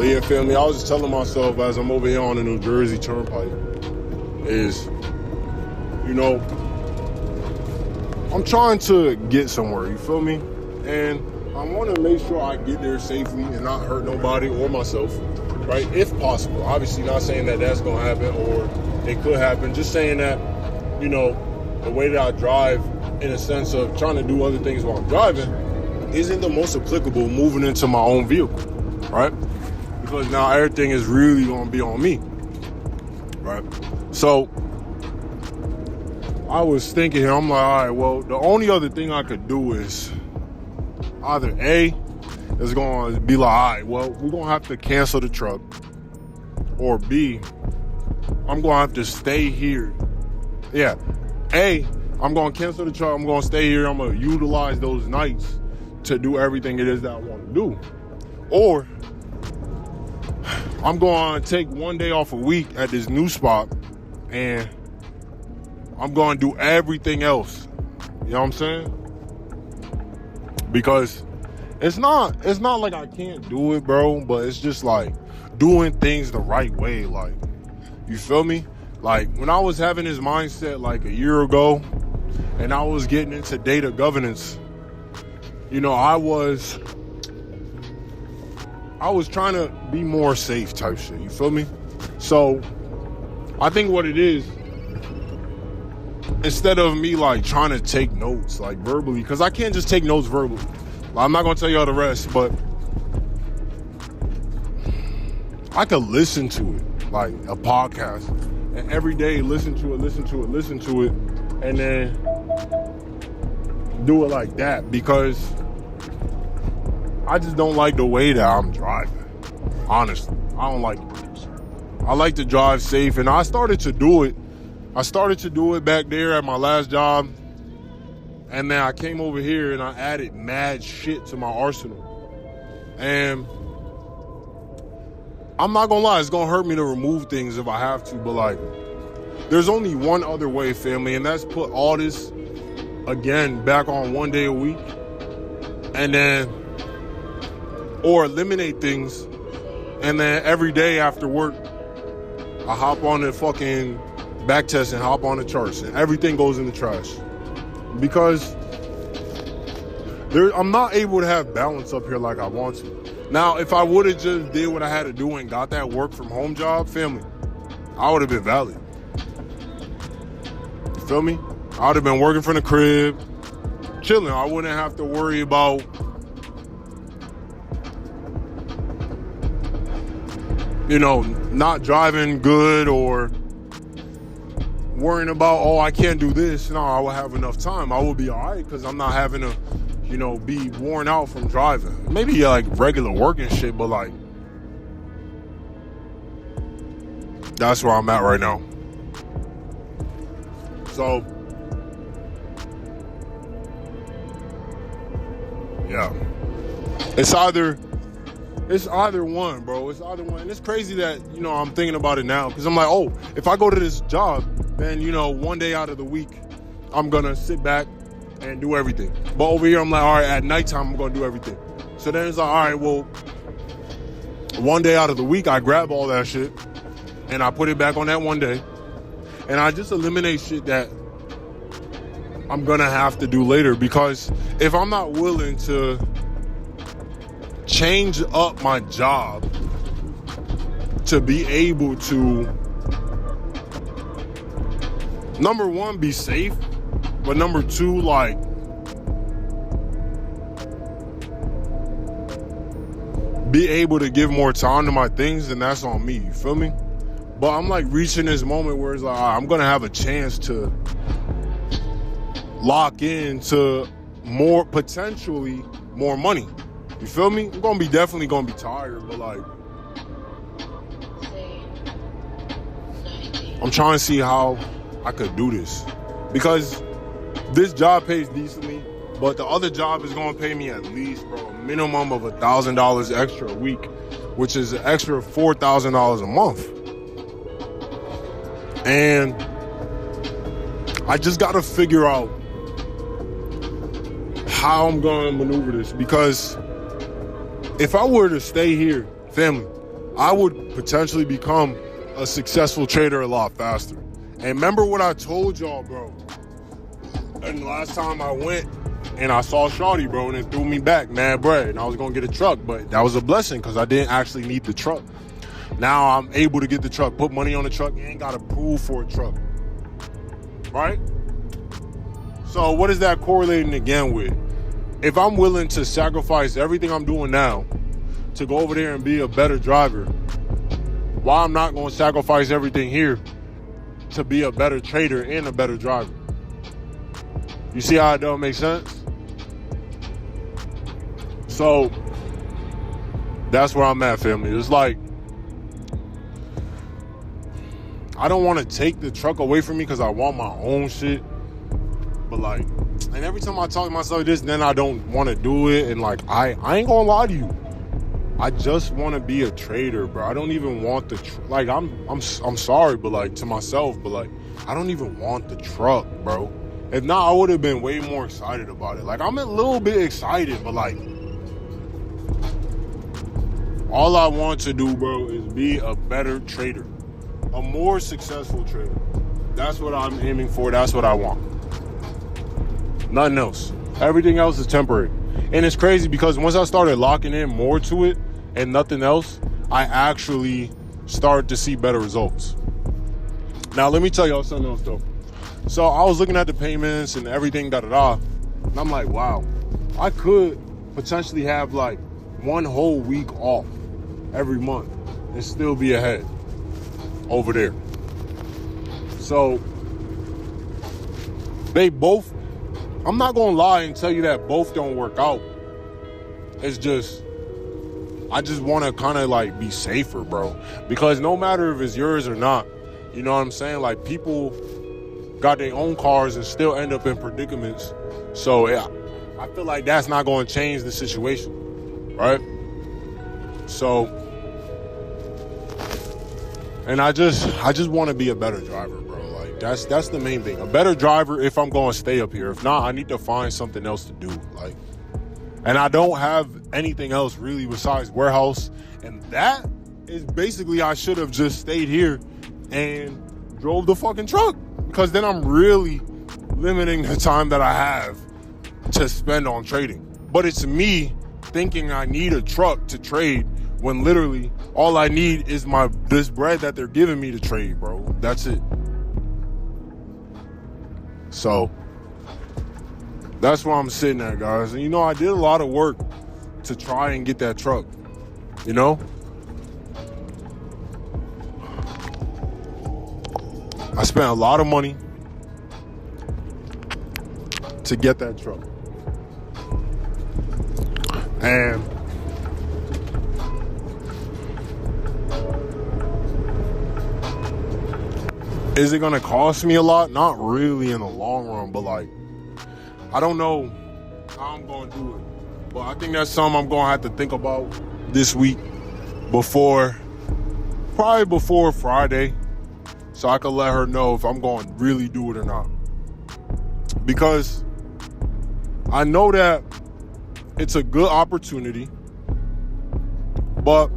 But yeah, family, I was just telling myself as I'm over here on the New Jersey Turnpike is, I'm trying to get somewhere, you feel me? And I want to make sure I get there safely and not hurt nobody or myself, right? If possible. Obviously not saying that that's going to happen or it could happen. Just saying that, the way that I drive in a sense of trying to do other things while I'm driving isn't the most applicable moving into my own vehicle, right? Because now everything is really going to be on me, right? So I was thinking, I'm like, all right, well, the only other thing I could do is either A, is going to be like, all right, well, we're going to have to cancel the truck, or B, I'm going to have to stay here. Yeah, A, I'm going to cancel the truck, I'm going to stay here, I'm going to utilize those nights to do everything it is that I want to do. Or I'm going to take one day off a week at this new spot and I'm going to do everything else. You know what I'm saying? Because it's not like I can't do it, bro, but it's just like doing things the right way. Like, you feel me? Like when I was having this mindset like a year ago and I was getting into data governance, I was trying to be more safe type shit, you feel me? So I think what it is, instead of me like trying to take notes like verbally, because I can't just take notes verbally. I'm not going to tell you all the rest, but I could listen to it like a podcast and every day listen to it, and then do it like that, because I just don't like the way that I'm driving. Honestly, I don't like it. I like to drive safe, and I started to do it. Back there at my last job, and then I came over here and I added mad shit to my arsenal. And I'm not gonna lie, it's gonna hurt me to remove things if I have to, but like, there's only one other way, family, and that's put all this again back on one day a week, and then or eliminate things, and then every day after work I hop on the fucking back test and hop on the charts and everything goes in the trash, because I'm not able to have balance up here like I want to. Now, if I would have just did what I had to do and got that work from home job, family, I would have been valid. You feel me? I would have been working from the crib, chilling. I wouldn't have to worry about not driving good or worrying about, I can't do this. No, I will have enough time. I will be all right because I'm not having to, be worn out from driving. Maybe like regular work and shit, but like, that's where I'm at right now. So, yeah. It's either one, bro. It's either one. And it's crazy that, I'm thinking about it now, because I'm like, if I go to this job, then, one day out of the week, I'm going to sit back and do everything. But over here, I'm like, all right, at nighttime, I'm going to do everything. So then it's like, all right, well, one day out of the week, I grab all that shit and I put it back on that one day. And I just eliminate shit that I'm going to have to do later, because if I'm not willing to change up my job to be able to, number one, be safe, but number two, like, be able to give more time to my things, then that's on me, you feel me? But I'm like reaching this moment where it's like, I'm gonna have a chance to lock into potentially more money. You feel me? I'm definitely gonna be tired, but like, I'm trying to see how I could do this, because this job pays decently, but the other job is gonna pay me at least, bro, a minimum of $1,000 extra a week, which is an extra $4,000 a month. And I just gotta figure out how I'm gonna maneuver this, because if I were to stay here, family, I would potentially become a successful trader a lot faster. And remember what I told y'all, bro. And the last time I went and I saw Shawty, bro, and it threw me back, mad bread. And I was going to get a truck, but that was a blessing because I didn't actually need the truck. Now I'm able to get the truck, put money on the truck. You ain't got to prove for a truck. Right? So what is that correlating again with? If I'm willing to sacrifice everything I'm doing now to go over there and be a better driver, why I'm not going to sacrifice everything here to be a better trader and a better driver? You see how it don't make sense? So that's where I'm at, family. It's like, I don't want to take the truck away from me because I want my own shit. But like, and every time I talk to myself this, then I don't want to do it. And like, I ain't gonna lie to you. I just want to be a trader, bro. I don't even want the like. I'm sorry, but like to myself, but like I don't even want the truck, bro. If not, I would have been way more excited about it. Like I'm a little bit excited, but like all I want to do, bro, is be a better trader, a more successful trader. That's what I'm aiming for. That's what I want. Nothing else. Everything else is temporary. And it's crazy because once I started locking in more to it and nothing else, I actually started to see better results. Now, let me tell y'all something else, though. So I was looking at the payments and everything, and I'm like, wow, I could potentially have like one whole week off every month and still be ahead over there. So they both, I'm not going to lie and tell you that both don't work out. It's just, I just want to kind of like be safer, bro. Because no matter if it's yours or not, you know what I'm saying? Like people got their own cars and still end up in predicaments. So yeah, I feel like that's not going to change the situation, right? So, and I just want to be a better driver, bro. Like that's the main thing. A better driver if I'm going to stay up here. If not, I need to find something else to do. Like, and I don't have anything else really besides warehouse. And that is basically, I should have just stayed here and drove the fucking truck. Because then I'm really limiting the time that I have to spend on trading. But it's me thinking I need a truck to trade when literally all I need is this bread that they're giving me to trade, bro. That's it. So that's where I'm sitting at, guys. And you know, I did a lot of work to try and get that truck, you know? I spent a lot of money to get that truck. And is it gonna cost me a lot? Not really in the long run, but like, I don't know how I'm gonna do it. But I think that's something I'm gonna have to think about this week probably before Friday, so I can let her know if I'm going to really do it or not. Because I know that it's a good opportunity, but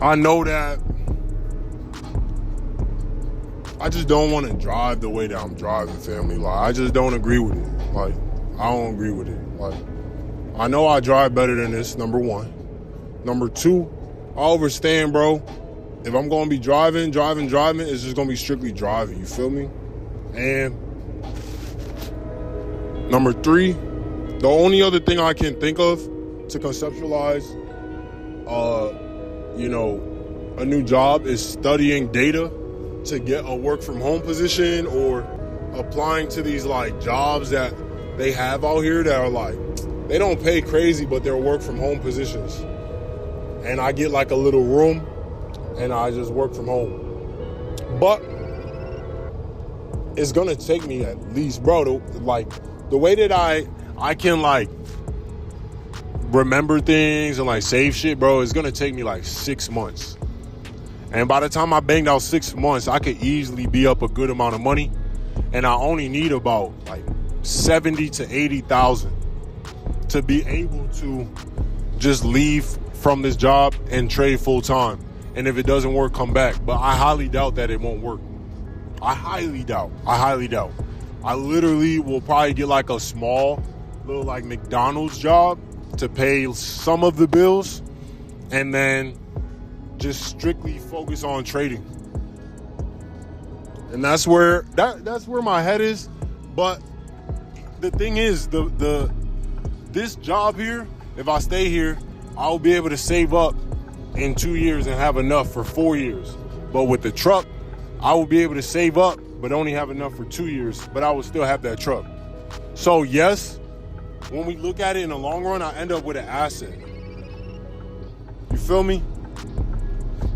I know that I just don't want to drive the way that I'm driving, family. Like, I just don't agree with it. Like, I don't agree with it. Like, I know I drive better than this, number one. Number two, I understand, bro. If I'm going to be driving, it's just going to be strictly driving. You feel me? And number three, the only other thing I can think of to conceptualize, a new job is studying data to get a work from home position or applying to these like jobs that they have out here that are like, they don't pay crazy, but they're work from home positions. And I get like a little room and I just work from home. But it's gonna take me at least, bro, the way that I can like remember things and like save shit, bro, it's gonna take me like 6 months. And by the time I banged out 6 months, I could easily be up a good amount of money. And I only need about like 70 to 80,000 to be able to just leave from this job and trade full time. And if it doesn't work, come back. But I highly doubt that it won't work. I highly doubt. I literally will probably get like a small little like McDonald's job to pay some of the bills and then just strictly focus on trading. And that's where my head is. But the thing is, this job here, if I stay here, I'll be able to save up in 2 years and have enough for 4 years. But with the truck, I will be able to save up but only have enough for 2 years, but I will still have that truck. So yes, when we look at it in the long run, I end up with an asset. You feel me?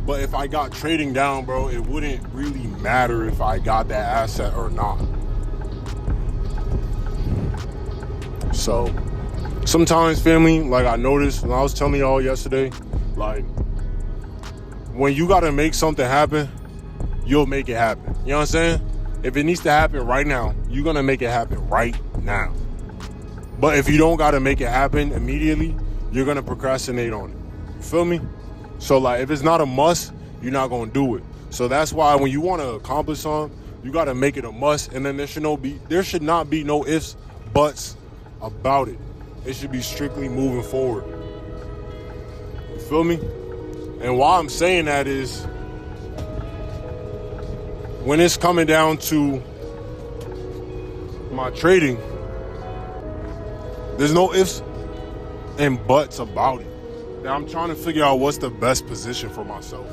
But if I got trading down, bro, it wouldn't really matter if I got that asset or not. So sometimes, family, like I noticed, and I was telling y'all yesterday, like when you gotta make something happen, you'll make it happen. You know what I'm saying? If it needs to happen right now, you're gonna make it happen right now. But if you don't gotta make it happen immediately, you're gonna procrastinate on it. You feel me? So like if it's not a must, you're not gonna do it. So that's why when you wanna accomplish something, you gotta make it a must, and then there should not be no ifs, buts about it. It should be strictly moving forward. You feel me? And why I'm saying that is when it's coming down to my trading, there's no ifs and buts about it. Now I'm trying to figure out what's the best position for myself.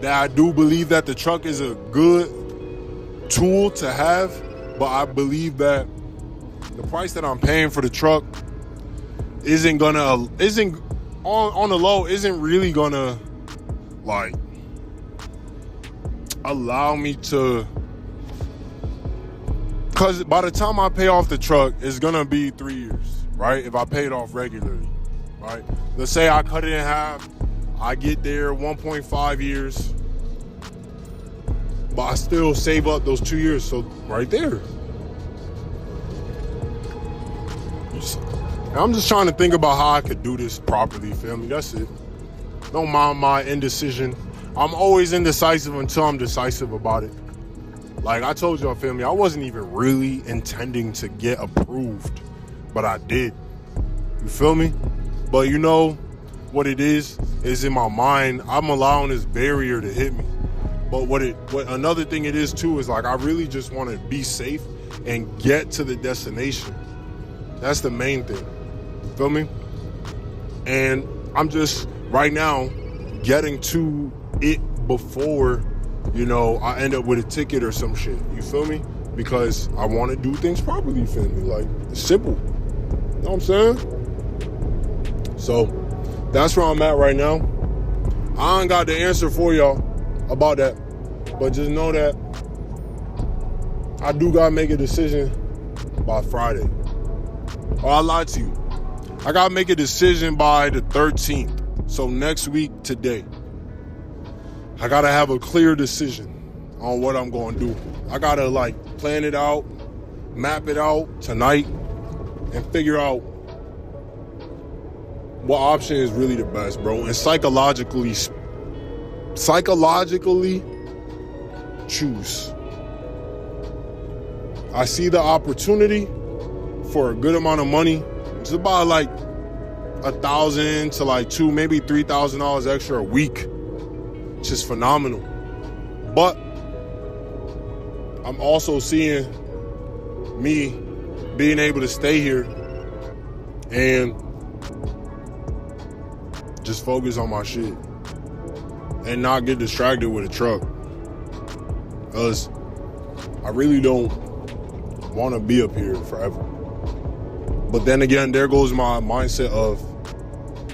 That I do believe that the truck is a good tool to have, but I believe that the price that I'm paying for the truck isn't on the low, isn't really gonna like allow me to, because by the time I pay off the truck, it's gonna be 3 years, right? If I pay it off regularly, right? Let's say I cut it in half, I get there 1.5 years, but I still save up those 2 years. So right there. I'm just trying to think about how I could do this properly, family. That's it. Don't mind my indecision. I'm always indecisive until I'm decisive about it. Like I told y'all, family, I wasn't even really intending to get approved, but I did. You feel me? But you know what it is in my mind, I'm allowing this barrier to hit me. But what another thing it is too is like I really just want to be safe and get to the destination. That's the main thing. Feel me? And I'm just right now getting to it before, you know, I end up with a ticket or some shit. You feel me? Because I want to do things properly, feel me? Like, it's simple. You know what I'm saying? So that's where I'm at right now. I ain't got the answer for y'all about that. But just know that I do gotta make a decision by Friday. Oh, I lied to you. I gotta make a decision by the 13th. So next week, today. I gotta have a clear decision on what I'm gonna do. I gotta like plan it out, map it out tonight, and figure out what option is really the best, bro. And psychologically choose. I see the opportunity for a good amount of money. It's about like $1,000 to like $2,000, maybe $3,000 extra a week. It's just phenomenal. But I'm also seeing me being able to stay here and just focus on my shit and not get distracted with a truck. Because I really don't want to be up here forever. But then again, there goes my mindset of,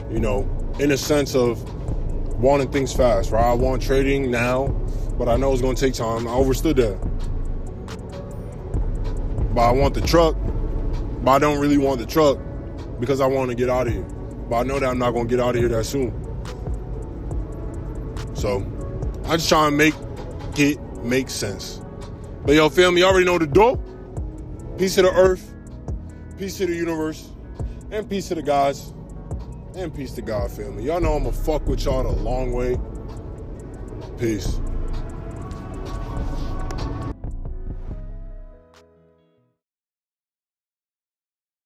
you know, in a sense of wanting things fast, right? I want trading now, but I know it's going to take time. I understood that. But I want the truck, but I don't really want the truck because I want to get out of here. But I know that I'm not going to get out of here that soon. So I just try and make it make sense. But yo, family, you already know the door. Peace to the earth. Peace to the universe, and peace to the guys, and peace to God family. Y'all know I'ma fuck with y'all the long way. Peace.